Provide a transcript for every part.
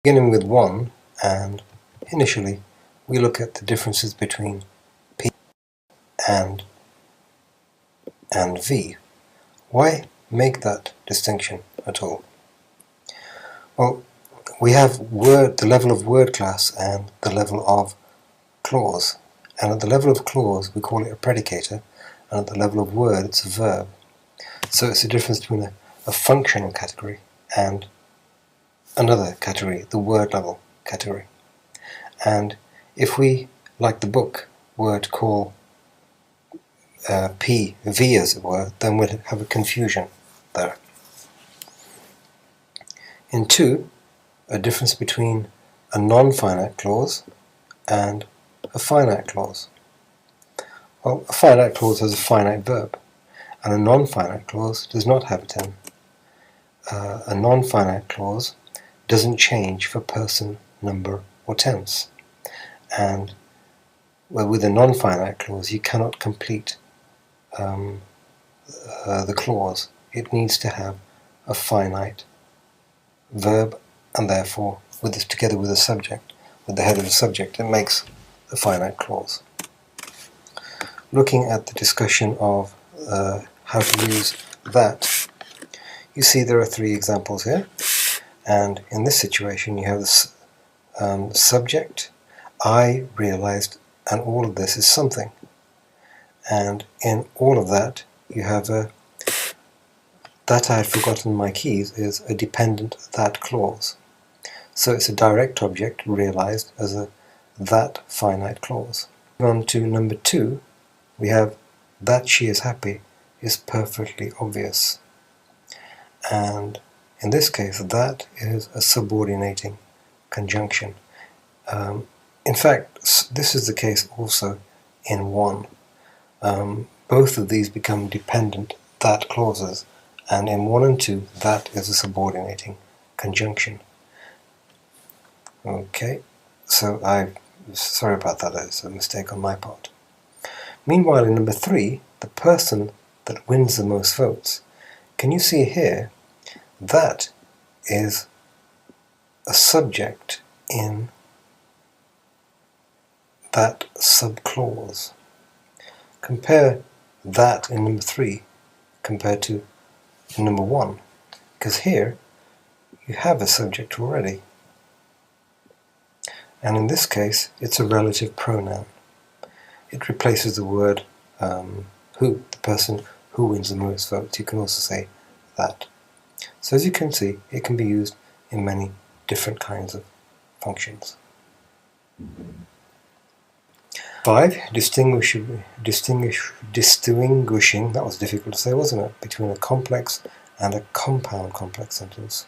Beginning with 1, and initially we look at the differences between P and V. Why make that distinction at all? Well, we have the level of word class and the level of clause. And at the level of clause we call it a predicator, and at the level of word it's a verb. So it's the difference between a functional category and another category, the word level category. And if we, like the book, were to call P V as it were, then we'd have a confusion there. In 2, a difference between a non-finite clause and a finite clause. Well, a finite clause has a finite verb, and a non-finite clause does not have a tense. A non-finite clause doesn't change for person, number, or tense. And well, with a non-finite clause, you cannot complete the clause. It needs to have a finite verb, and therefore, together with a subject, with the head of the subject, it makes a finite clause. Looking at the discussion of how to use that, you see there are 3 examples here, and in this situation you have the subject, I realized, and all of this is something. And in all of that you have that I had forgotten my keys is a dependent that clause. So it's a direct object realized as a that finite clause. On to number 2, we have that she is happy is perfectly obvious. And in this case, that is a subordinating conjunction. In fact, this is the case also in 1. Both of these become dependent that clauses, and in 1 and 2, that is a subordinating conjunction. Okay, so sorry about that, it's a mistake on my part. Meanwhile, in number 3, the person that wins the most votes, can you see here, that is a subject in that subclause. Compare that in number 3 compared to number 1, because here you have a subject already. And in this case, it's a relative pronoun. It replaces the word who, the person who wins the most votes. You can also say that. So as you can see, it can be used in many different kinds of functions. 5. Distinguishing, that was difficult to say, wasn't it, between a complex and a compound complex sentence.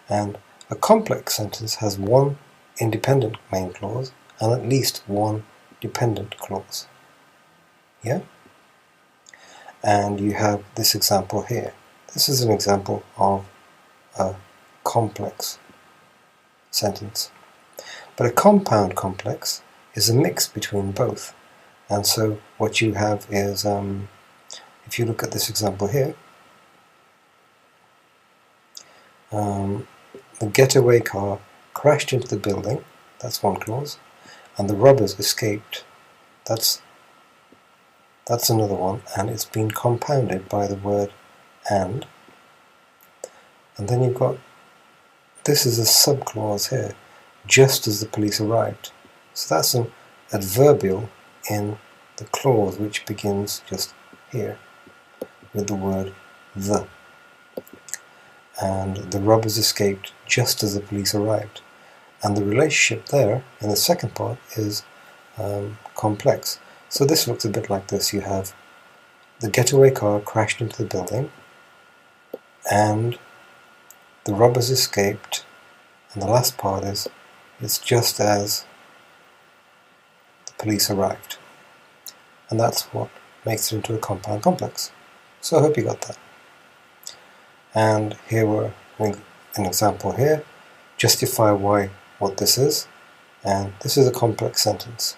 And a complex sentence has 1 independent main clause and at least 1 dependent clause. Yeah? And you have this example here. This is an example of a complex sentence. But a compound complex is a mix between both. And so what you have is, if you look at this example here, the getaway car crashed into the building, that's 1 clause, and the robbers escaped, that's another one, and it's been compounded by the word and then you've got, this is a subclause here, just as the police arrived. So that's an adverbial in the clause which begins just here with the word the. And the robbers escaped just as the police arrived. And the relationship there in the second part is complex. So this looks a bit like this. You have the getaway car crashed into the building, and the robbers escaped, and the last part is, it's just as the police arrived. And that's what makes it into a compound complex. So I hope you got that. And here we're an example here. Justify what this is, and this is a complex sentence.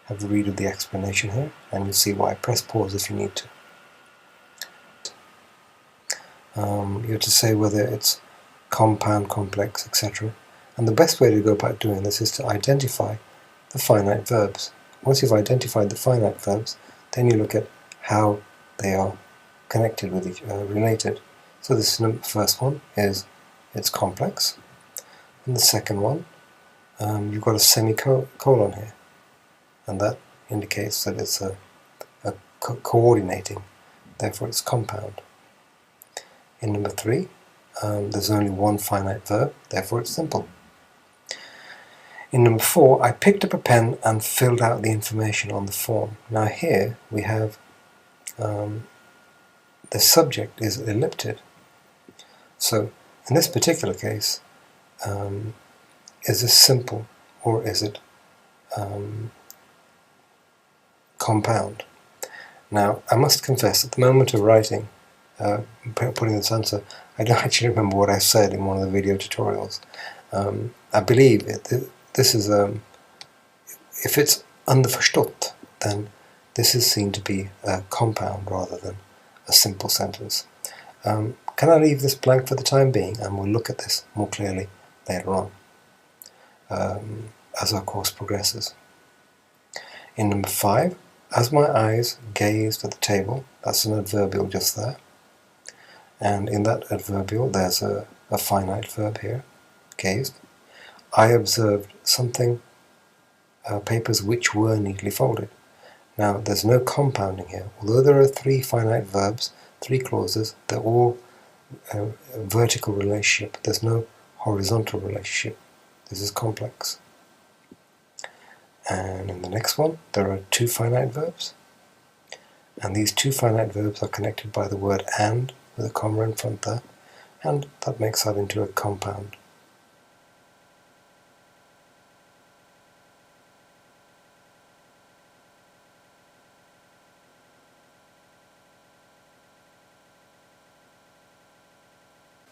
Have a read of the explanation here, and you'll see why. Press pause if you need to. You have to say whether it's compound, complex, etc. And the best way to go about doing this is to identify the finite verbs. Once you've identified the finite verbs, then you look at how they are connected with each other, related. So this first one is it's complex, and the second one, you've got a semicolon here, and that indicates that it's a coordinating, therefore it's compound. In number 3, there's only one finite verb, therefore it's simple. In number 4, I picked up a pen and filled out the information on the form. Now here we have the subject is ellipted. So in this particular case, is this simple or is it compound? Now I must confess, at the moment of writing, putting this answer, I don't actually remember what I said in one of the video tutorials. I believe this is, if it's underförstått, then this is seen to be a compound rather than a simple sentence. Can I leave this blank for the time being, and we'll look at this more clearly later on as our course progresses. In number 5, as my eyes gazed at the table, that's an adverbial just there, and in that adverbial there's a finite verb here, gazed. I observed something, papers which were neatly folded. Now there's no compounding here. Although there are 3 finite verbs, 3 clauses, they're all a vertical relationship. There's no horizontal relationship. This is complex. And in the next one, there are 2 finite verbs. And these 2 finite verbs are connected by the word and, with a comma in front there, and that makes that into a compound.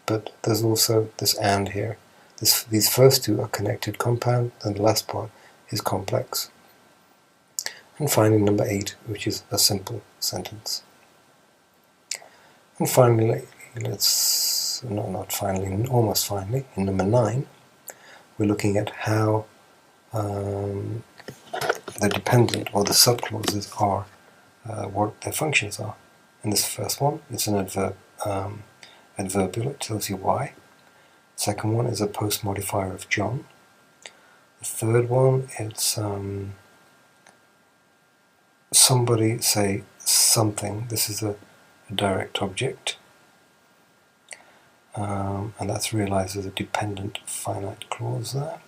But there's also this and here. These first 2 are connected compound, and the last part is complex. And finally number 8, which is a simple sentence. And finally, almost finally, in number 9, we're looking at how the dependent or the subclauses are, what their functions are. In this first one, it's an adverbial, it tells you why. The second one is a post modifier of John. The third one, it's somebody say something. This is a direct object, and that's realized as a dependent finite clause there.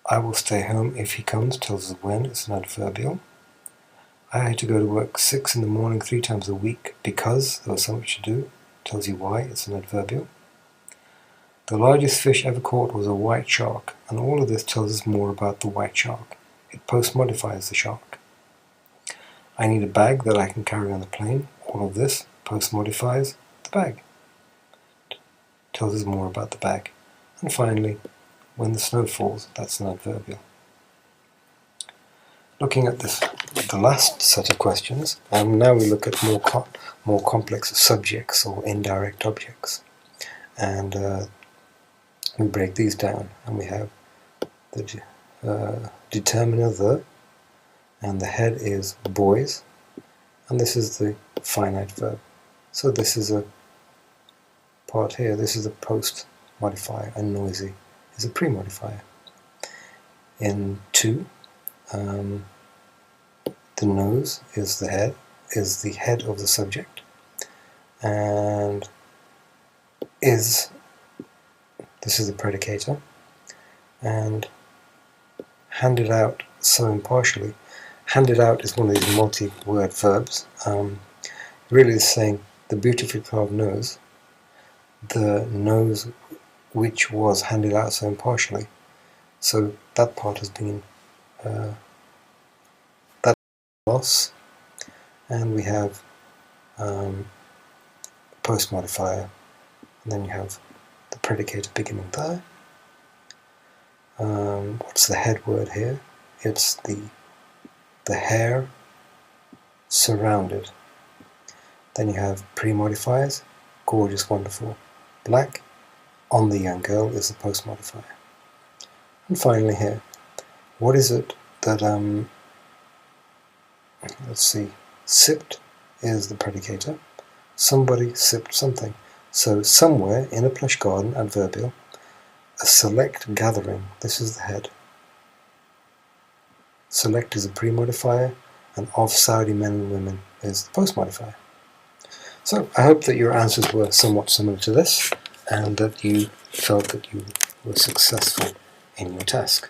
I will stay home if he comes tells us when, it's an adverbial. I had to go to work 6 in the morning 3 times a week because there was so much to do, tells you why, it's an adverbial. The largest fish ever caught was a white shark, and all of this tells us more about the white shark. It post-modifies the shark. I need a bag that I can carry on the plane. All of this post-modifies the bag. Tells us more about the bag. And finally, when the snow falls, that's an adverbial. Looking at the last set of questions, now we look at more complex subjects or indirect objects. And we break these down, and we have the determiner the, and the head is boys, and this is the finite verb. So this is a part here, this is a post modifier, and noisy is a pre-modifier. In 2, the nose is the head of the subject, and is, this is the predicator, and handed out so impartially. Handed out is one of these multi-word verbs. Really is saying the beautifully carved nose, the nose which was handed out so impartially. So that part has been that loss, and we have post modifier, and then you have the predicator beginning there. What's the head word here? It's the hair surrounded. Then you have pre-modifiers, gorgeous, wonderful, black, on the young girl is the post modifier. And finally here, what is it that, let's see, sipped is the predicator. Somebody sipped something. So somewhere in a plush garden, adverbial, a select gathering, this is the head. Select is a pre-modifier, and of Saudi men and women is the post-modifier. So I hope that your answers were somewhat similar to this, and that you felt that you were successful in your task.